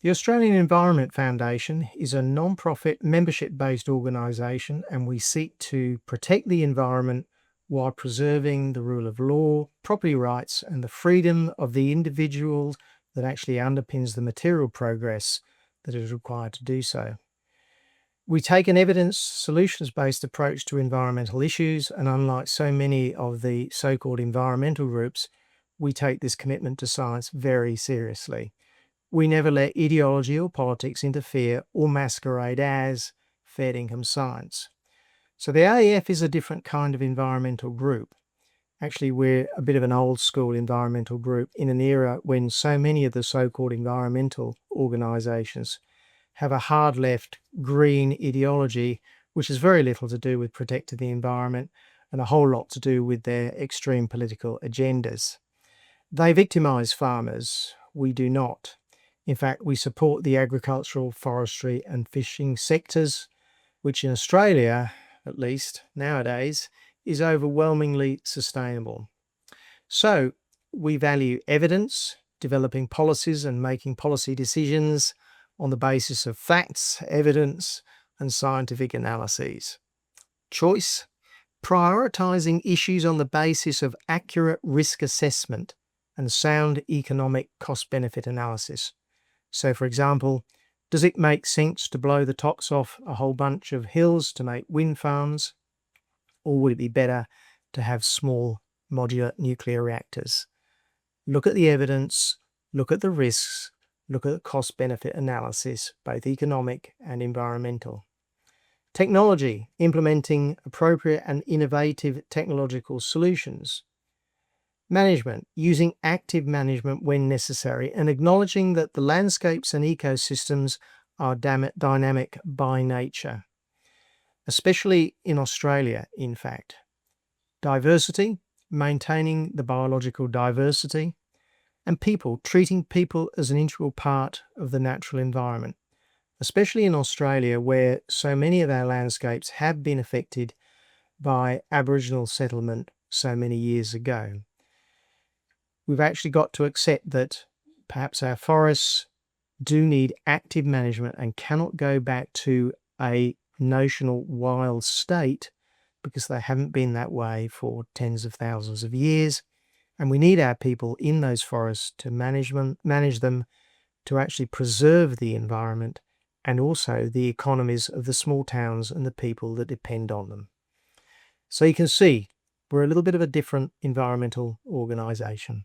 The Australian Environment Foundation is a non-profit membership-based organisation, and we seek to protect the environment while preserving the rule of law, property rights and the freedom of the individual that actually underpins the material progress that is required to do so. We take an evidence solutions-based approach to environmental issues, and unlike so many of the so-called environmental groups, we take this commitment to science very seriously. We never let ideology or politics interfere or masquerade as fair income science. So the AEF is a different kind of environmental group. Actually, we're a bit of an old school environmental group in an era when so many of the so-called environmental organisations have a hard left green ideology, which has very little to do with protecting the environment and a whole lot to do with their extreme political agendas. They victimise farmers. We do not. In fact, we support the agricultural, forestry and fishing sectors, which in Australia, at least nowadays, is overwhelmingly sustainable. So we value evidence, developing policies and making policy decisions on the basis of facts, evidence and scientific analyses. Choice, prioritising issues on the basis of accurate risk assessment and sound economic cost-benefit analysis. So, for example, does it make sense to blow the tops off a whole bunch of hills to make wind farms? Or would it be better to have small modular nuclear reactors? Look at the evidence, look at the risks, look at the cost-benefit analysis, both economic and environmental. Technology, implementing appropriate and innovative technological solutions. Management, using active management when necessary and acknowledging that the landscapes and ecosystems are dynamic by nature, especially in Australia, in fact. Diversity, maintaining the biological diversity, and people, treating people as an integral part of the natural environment, especially in Australia, where so many of our landscapes have been affected by Aboriginal settlement so many years ago. We've actually got to accept that perhaps our forests do need active management and cannot go back to a notional wild state because they haven't been that way for tens of thousands of years. And we need our people in those forests to manage them, to actually preserve the environment and also the economies of the small towns and the people that depend on them. So you can see we're a little bit of a different environmental organisation.